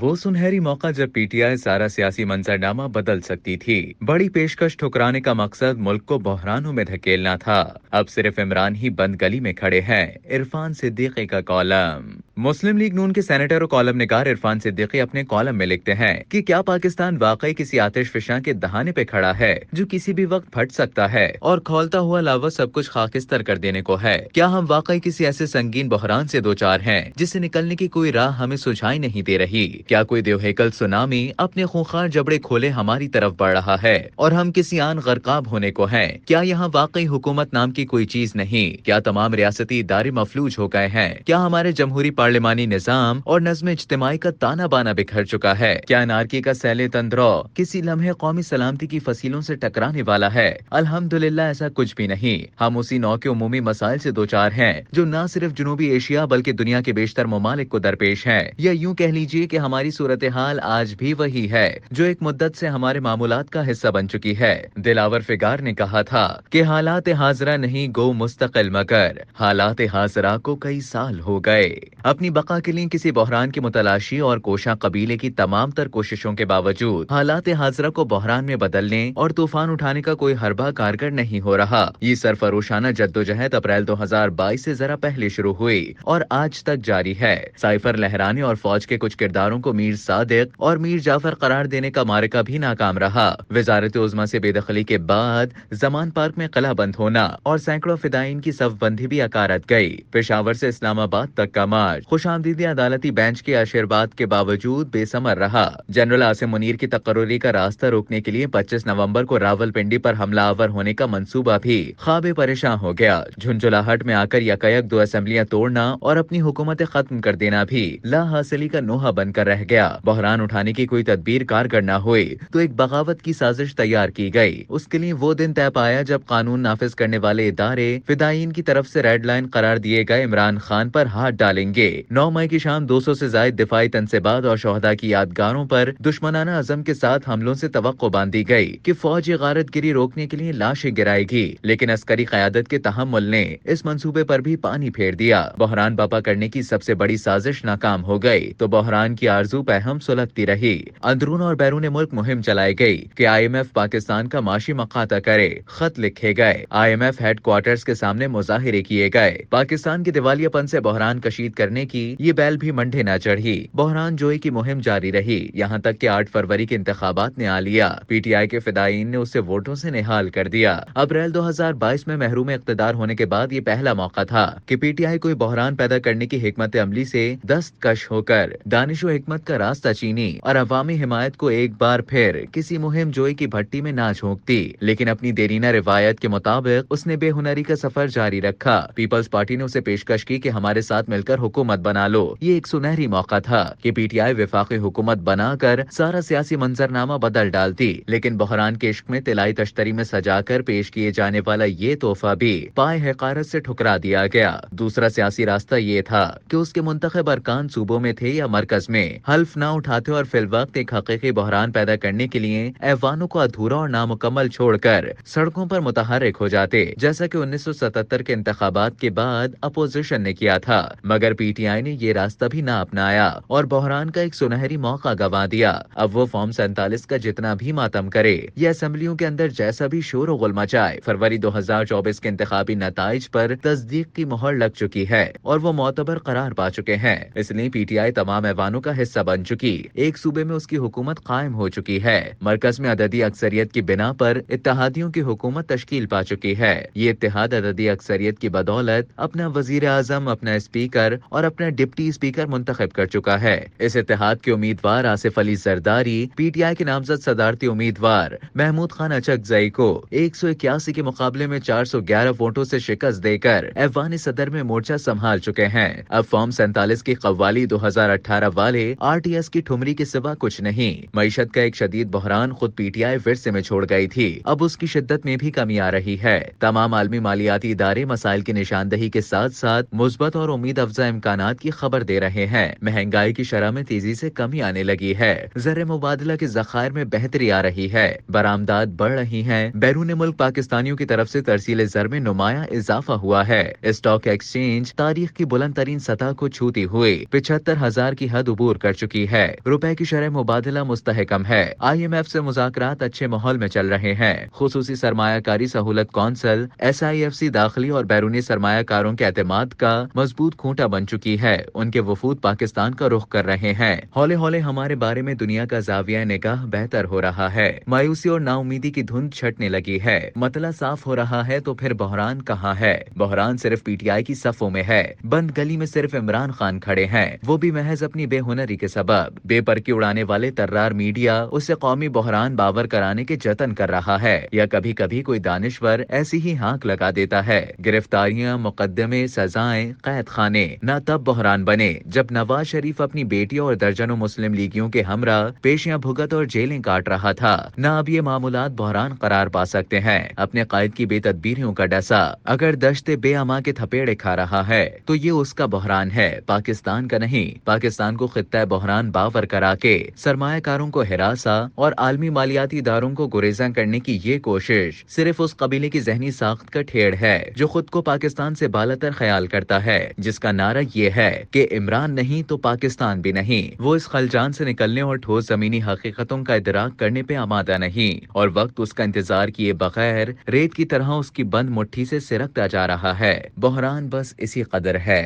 वो सुनहरी मौका जब पीटीआई सारा सियासी मंजरनामा बदल सकती थी। बड़ी पेशकश ठुकराने का मकसद मुल्क को बहरानों में धकेलना था। अब सिर्फ इमरान ही बंद गली में खड़े हैं। इरफान सिद्दीकी का कॉलम। मुस्लिम लीग नून के सेनेटर और कॉलम निगार इरफान सिद्दीकी अपने कॉलम में लिखते हैं कि क्या पाकिस्तान वाकई किसी आतिशफिशां के दहाने पे खड़ा है जो किसी भी वक्त फट सकता है और खौलता हुआ लावा सब कुछ खाकिस्तर कर देने को है। क्या हम वाकई किसी ऐसे संगीन बहरान से दो चार हैं जिससे निकलने की कोई राह हमें सुझाई नहीं दे रही। क्या कोई देवहेकल सुनामी अपने खूंखार जबड़े खोले हमारी तरफ बढ़ रहा है और हम किसी आन गरकाब होने को हैं। क्या यहाँ वाकई हुकूमत नाम की कोई चीज नहीं। क्या तमाम रियासती इदारे मफलूज हो गए हैं। क्या हमारे जमहूरी पार्लिमानी निजाम और नज़्म इज्तिमाई का ताना बाना बिखर चुका है। क्या अनारकी का सैले तंद्रो किसी लम्हे कौमी सलामती की फसीलों से टकराने वाला है। अल्हम्दुलिल्लाह ऐसा कुछ भी नहीं। हम उसी नौ के उमूमी मसाइल से दो चार हैं जो न सिर्फ जनूबी एशिया बल्कि दुनिया के बेशतर ममालिक को दरपेश हैं। या यूं कह लीजिए कि हमारी सूरत हाल आज भी वही है जो एक मुद्दत से हमारे मामूलात का हिस्सा बन चुकी है। दिलावर फिगार ने कहा था कि हालात हाजरा नहीं गो मुस्तकिल मगर हालात हाजरा को कई साल हो गए। अपनी बका के लिए किसी बहरान की मुतलाशी और कोशा कबीले की तमाम तर कोशिशों के बावजूद हालात हाजरा को बहरान में बदलने और तूफान उठाने का कोई हरबा कारगर नहीं हो रहा। ये सरफरोशाना जद्दोजहद अप्रैल 2022 से जरा पहले शुरू हुई और आज तक जारी है। साइफर लहराने और फौज के कुछ किरदारों को मीर सादिक और मीर जाफर करार देने का मारका भी नाकाम रहा। वजारत उज़्मा से बेदखली के बाद जमान पार्क में किला बंद होना और सैकड़ों फिदाइन की सफबंदी भी अकारत गई। पेशावर से इस्लामाबाद तक का मार्च खुशामदीदी अदालती बेंच के आशीर्वाद के बावजूद बेसमर रहा। जनरल आसिम मुनीर की तकर्री का रास्ता रोकने के लिए 25 नवंबर को रावलपिंडी पर हमलावर होने का मंसूबा भी ख्वाबे परेशान हो गया। झुंझुलाहट में आकर यकायक दो असेंबलियां तोड़ना और अपनी हुकूमत खत्म कर देना भी ला हासिली का नोहा बनकर रह गया। बहरान उठाने की कोई तदबीर कारगर न हुई तो एक बगावत की साजिश तैयार की गई। उसके लिए वो दिन तय पाया जब कानून नाफिज करने वाले इदारे फिदायीन की तरफ से रेड लाइन करार दिए गए इमरान खान पर हाथ डालेंगे। 9 मई की शाम 200 से ज्यादा दिफाई तनसेबात और शोहदा की यादगारों पर दुश्मनाना अजम के साथ हमलों से तवक्को बांधी गई कि फौज ये गारतगिरी रोकने के लिए लाशें गिराएगी, लेकिन अस्करी क़यादत के तहम्मुल ने इस मंसूबे पर भी पानी फेर दिया। बहरान बपा करने की सबसे बड़ी साजिश नाकाम हो गई तो बहरान की आरजू पहम सुलगती रही। अंदरून और बैरून मुल्क मुहिम चलाई गई कि IMF पाकिस्तान का माशी मकाता करे। खत लिखे गए, IMF हेडक्वार्टर्स के सामने मुजाहिरे किए गए। पाकिस्तान के दिवालियापन से बहरान कशीद करने की ये बैल भी मंडे न चढ़ी। बहरान जोई की मुहिम जारी रही, यहाँ तक कि 8 फरवरी के इंतखाबात ने आ लिया। PTI के फिदायीन ने उसे वोटों से निहाल कर दिया। अप्रैल 2022 में महरूम इख्तिदार होने के बाद ये पहला मौका था कि PTI कोई बहरान पैदा करने की हिकमत अमली से दस्तकश होकर दानिश व हिकमत का रास्ता चीनी और अवामी हिमायत को एक बार फिर किसी मुहिम जोई की भट्टी में ना झोंकती। लेकिन अपनी देरीना रिवायत के मुताबिक उसने बेहुनरी का सफर जारी रखा। पीपल्स पार्टी ने उसे पेशकश की कि हमारे साथ मिलकर हुकूमत बना लो। ये एक सुनहरी मौका था कि PTI विफाकी हुकूमत बनाकर सारा सियासी मंजरनामा बदल डालती, लेकिन बहरान के इश्क में तिलाई तश्तरी में सजाकर पेश किए जाने वाला ये तोहफा भी पाए हकारत से ठुकरा दिया गया। दूसरा सियासी रास्ता ये था कि उसके मुंतखब अरकान सूबों में थे या मरकज में हल्फ ना उठाते और फिलवक्त एक हकीकी बहरान पैदा करने के लिए ऐवानों को अधूरा और नामुकम्मल छोड़कर सड़कों पर मुतहर्रिक हो जाते, जैसा कि 1977 के इंतखाबात के बाद अपोजिशन ने किया था। मगर PTI ने ये रास्ता भी ना अपनाया और बहरान का एक सुनहरी मौका गंवा दिया। अब वो फॉर्म 47 का जितना भी मातम करे या असेंबलियों के अंदर जैसा भी शोर गुल मचाए, फरवरी 2024 के इंतखाबी नताइज पर तस्दीक की मोहर लग चुकी है और वो मोतबर करार पा चुके हैं। इसलिए PTI तमाम ऐवानों का हिस्सा बन चुकी, एक सूबे में उसकी हुकूमत कायम हो चुकी है। मरकज में अददी अक्सरियत की बिना पर इत्तेहादियों की हुकूमत तश्कील पा चुकी है। ये इत्तेहाद अददी अक्सरियत की बदौलत अपना वजीर आजम, अपना स्पीकर और अपना डिप्टी स्पीकर मुंतखब कर चुका है। इस इत्तेहाद के उम्मीदवार आसिफ अली जरदारी PTI के नामजद सदारती उम्मीदवार महमूद खान अचकजई को 181 के मुकाबले में 411 वोटों से शिकस्त देकर ऐवान सदर में मोर्चा संभाल चुके हैं। अब फॉर्म 47 की कव्वाली 2018 वाले RTS की ठुमरी के सिवा कुछ नहीं। मईशत का एक शदीद बहरान खुद PTI विरसे में छोड़ गई थी, अब उसकी शिद्दत में भी कमी आ रही है। तमाम आलमी मालियाती इदारे मसाइल की निशानदही के साथ साथ मुस्बत और उम्मीद अफजा इम्कानात की खबर दे रहे हैं। महंगाई की शरह में तेजी से कमी आने लगी है, ज़र मुबादला के ज़खायर में बेहतरी आ रही है, बरामदात बढ़ रही हैं, बैरून मुल्क पाकिस्तानियों की तरफ से तरसील ज़र में नुमाया इजाफा हुआ है। स्टॉक एक्सचेंज तारीख की बुलंद तरीन सतह को छूती हुई 75,000 की हद उबूर कर कर चुकी है। रुपए की शरह मुबादला मुस्तहकम है। IMF से मुज़ाकरात अच्छे माहौल में चल रहे हैं। खुसूसी सरमायाकारी सहूलत कौंसिल SIFC दाखिली और बैरूनी सरमायाकारों के एतमाद का मजबूत खूंटा बन चुकी है। उनके वफूद पाकिस्तान का रुख कर रहे हैं। हौले हौले हमारे बारे में दुनिया का जाविया निगाह बेहतर हो रहा है। मायूसी और नाउमीदी की धुंध छटने लगी है। मतला साफ हो रहा है तो फिर बहरान कहाँ है? बहरान सिर्फ PTI की सफों में है। बंद गली में सिर्फ इमरान खान खड़े हैं, वो भी महज अपनी बेहुनरी के सबब। बेपरकी उड़ाने वाले तर्रार मीडिया उसे कौमी बहरान बावर कराने के जतन कर रहा है, या कभी कभी कोई दानिश्वर ऐसी ही हाँक लगा देता है। गिरफ्तारियां, मुकदमे, सजाएं, कैद खाने न तब बहरान बने जब नवाज शरीफ अपनी बेटियों और दर्जनों मुस्लिम लीगियों के हमरा पेशियां भुगत और जेलें काट रहा था। न अब ये मामूलात बहरान करार पा सकते हैं। अपने कायद की बेतदबीरियों का डसा अगर दश्ते बेअमा के थपेड़े खा रहा है तो ये उसका बहरान है, पाकिस्तान का नहीं। पाकिस्तान को खित्ता बहरान बावर करा के सरमायाकारों को हिरासा और आलमी मालियाती इदारों को गुरेजा करने की ये कोशिश सिर्फ उस कबीले की जहनी साख्त का ठेड़ है जो खुद को पाकिस्तान से बालातर ख्याल करता है, जिसका नारा ये है कि इमरान नहीं तो पाकिस्तान भी नहीं। वो इस खलजान से निकलने और ठोस जमीनी हकीकतों का इदराक करने पे आमादा नहीं, और वक्त उसका इंतजार किए बगैर रेत की तरह उसकी बंद मुट्ठी से सिरकता जा रहा है। बहरान बस इसी कदर है।